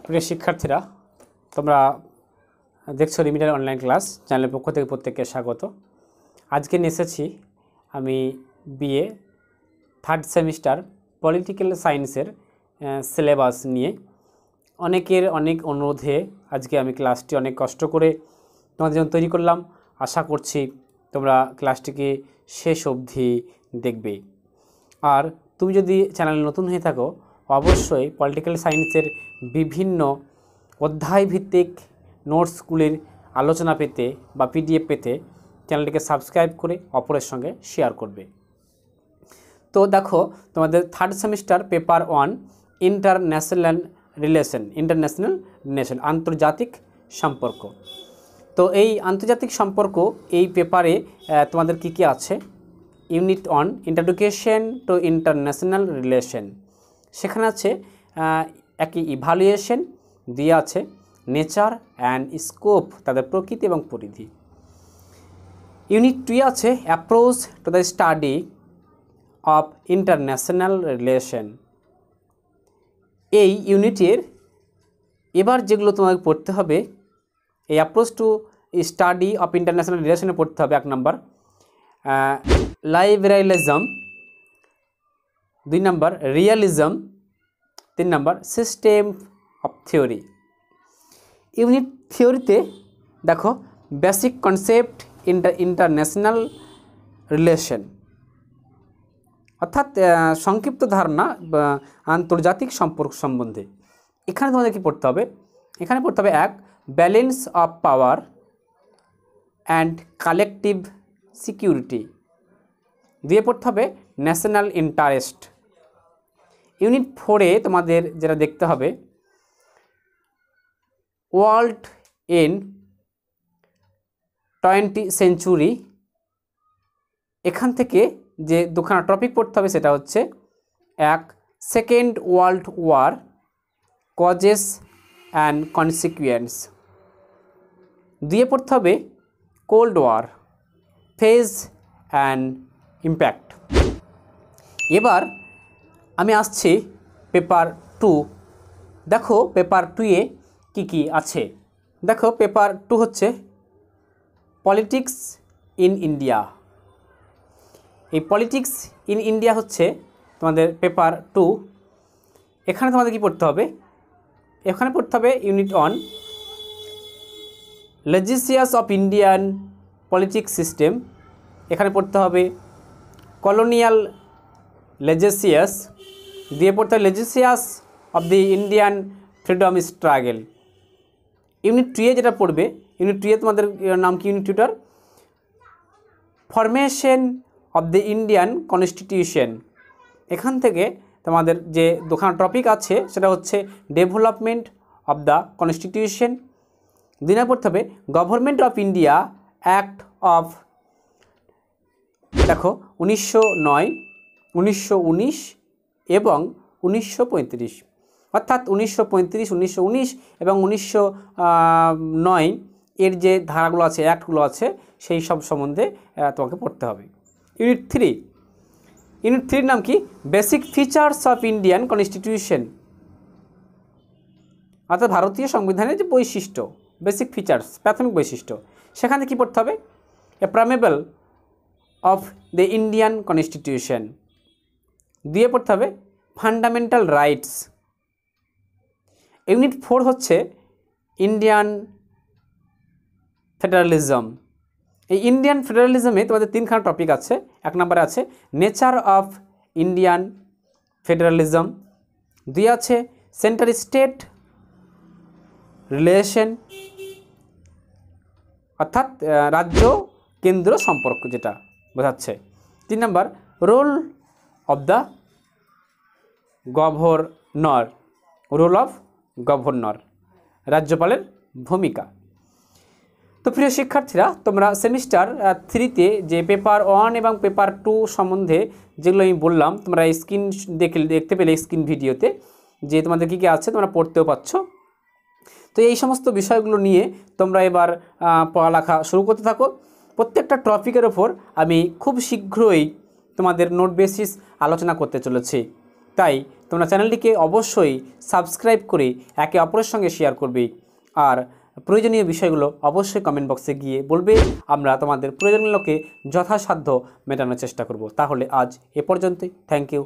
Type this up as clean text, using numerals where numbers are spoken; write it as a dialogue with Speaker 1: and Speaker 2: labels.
Speaker 1: প্রিয় শিক্ষার্থীরা, তোমরা দেখছো রিমিডিয়াল অনলাইন ক্লাস চ্যানেলের পক্ষ থেকে প্রত্যেককে স্বাগত। আজকে নিয়ে এসেছি আমি বিএ থার্ড সেমিস্টার পলিটিক্যাল সায়েন্সের সিলেবাস নিয়ে। অনেকের অনেক অনুরোধে আজকে আমি ক্লাসটি অনেক কষ্ট করে তোমাদের জন্য তৈরি করলাম। আশা করছি তোমরা ক্লাসটিকে শেষ অবধি দেখবে। আর তুমি যদি চ্যানেলে নতুন হয়ে থাকো, অবশ্যই পলিটিক্যাল সায়েন্সের বিভিন্ন অধ্যায়ভিত্তিক নোটসগুলির আলোচনা পেতে বা পিডিএফ পেতে চ্যানেলটিকে সাবস্ক্রাইব করে অপরের সঙ্গে শেয়ার করবে। তো দেখো, তোমাদের third semester paper 1 international relation আন্তর্জাতিক সম্পর্ক। তো এই আন্তর্জাতিক সম্পর্ক এই পেপারে তোমাদের কি আছে? Unit 1 introduction to international relation, সেখানে আছে একই ইভ্যালুয়েশন, দিয়ে আছে নেচার অ্যান্ড স্কোপ, তাদের প্রকৃতি এবং পরিধি। ইউনিট 2 আছে approach to the study of international relation. এই ইউনিটের এবার যেগুলো তোমাকে পড়তে হবে, এই approach to study of international রিলেশনে পড়তে হবে 1 নম্বর লাইবেরালিজম, 2 নম্বর রিয়ালিজম, 3 নম্বর সিস্টেম অফ থিওরি। ইউনিট থিওরিতে দেখো বেসিক কনসেপ্ট ইন্টারন্যাশনাল রিলেশন, অর্থাৎ সংক্ষিপ্ত ধারণা আন্তর্জাতিক সম্পর্ক সম্বন্ধে। এখানে তোমাদের কি পড়তে হবে? এখানে পড়তে হবে 1 balance of power and collective security, দিয়ে পড়তে হবে ন্যাশনাল ইন্টারেস্ট। ইউনিট 4-এ তোমাদের যেটা দেখতে হবে ওয়ার্ল্ড ইন 20th সেঞ্চুরি। এখান থেকে যে দুখানা টপিক পড়তে হবে সেটা হচ্ছে 1 second world war causes and consequence, দিয়ে পড়তে হবে cold war phase and impact. এবার আমি আসছি পেপার 2। দেখো পেপার 2-এ কি আছে। দেখো পেপার 2 হচ্ছে পলিটিক্স ইন ইন্ডিয়া। এই পলিটিক্স ইন ইন্ডিয়া হচ্ছে তোমাদের পেপার 2। এখানে তোমাদের কি পড়তে হবে? এখানে পড়তে হবে unit 1 legacies of Indian politics system. এখানে পড়তে হবে কলোনিয়াল লেজিসিয়াস, দিয়ে পড়তে হবে legacies of the Indian freedom struggle. Unit 2-এ যেটা পড়বে, ইউনিট 2-এ তোমাদের নাম কি? ইউনিট 2টার formation of the Indian constitution. এখান থেকে তোমাদের যে দুখানা টপিক আছে সেটা হচ্ছে ডেভেলপমেন্ট অফ দ্য কনস্টিটিউশন, দিনে পড়তে হবে government of India act of দেখো 1909, 1919 এবং 1935, অর্থাৎ 1935, 1919 এবং 1909 এর যে ধারাগুলো আছে, অ্যাক্টগুলো আছে, সেই সব সম্বন্ধে তোমাকে পড়তে হবে। ইউনিট 3 নাম কি? Basic features of Indian constitution, অর্থাৎ ভারতীয় সংবিধানের যে বৈশিষ্ট্য, বেসিক ফিচার্স, প্রাথমিক বৈশিষ্ট্য। সেখানে কি পড়তে হবে? এ প্রামেবল অফ দ্য ইন্ডিয়ান কনস্টিটিউশন, দিয়ে পড়তে হবে ফান্ডামেন্টাল রাইটস। ইউনিট 4 হচ্ছে ইন্ডিয়ান ফেডারালিজম। এই ইন্ডিয়ান ফেডারালিজমে তোমাদের 3খানা টপিক আছে। 1 নম্বরে আছে নেচার অফ ইন্ডিয়ান ফেডারালিজম, 2 আছে সেন্টার স্টেট রিলেশন, অর্থাৎ রাজ্য কেন্দ্র সম্পর্ক যেটা বোঝাচ্ছে, 3 নম্বর রোল অফ দ্য গভর্নর, রাজ্যপালের ভূমিকা। তো প্রিয় শিক্ষার্থীরা, তোমরা সেমিস্টার 3-তে যে পেপার 1 এবং পেপার 2 সম্বন্ধে যেগুলো আমি বললাম, তোমরা স্ক্রিন দেখতে পেলে স্ক্রিন ভিডিওতে যে তোমাদের কী আছে তোমরা পড়তেও পাচ্ছ। তো এই সমস্ত বিষয়গুলো নিয়ে তোমরা এবার পড়ালেখা শুরু করতে থাকো। প্রত্যেকটা টপিকের ওপর আমি খুব শীঘ্রই তোমাদের নোট বেসিস আলোচনা করতে চলেছি, তাই তোমরা চ্যানেলটিকে অবশ্যই সাবস্ক্রাইব করে একে অপরের সঙ্গে শেয়ার করবে আর প্রয়োজনীয় বিষয়গুলো অবশ্যই কমেন্ট বক্সে গিয়ে বলবে। আমরা তোমাদের প্রয়োজনগুলোকে যথাসাধ্য মেটানোর চেষ্টা করব। তাহলে আজ এ পর্যন্তই। Thank you.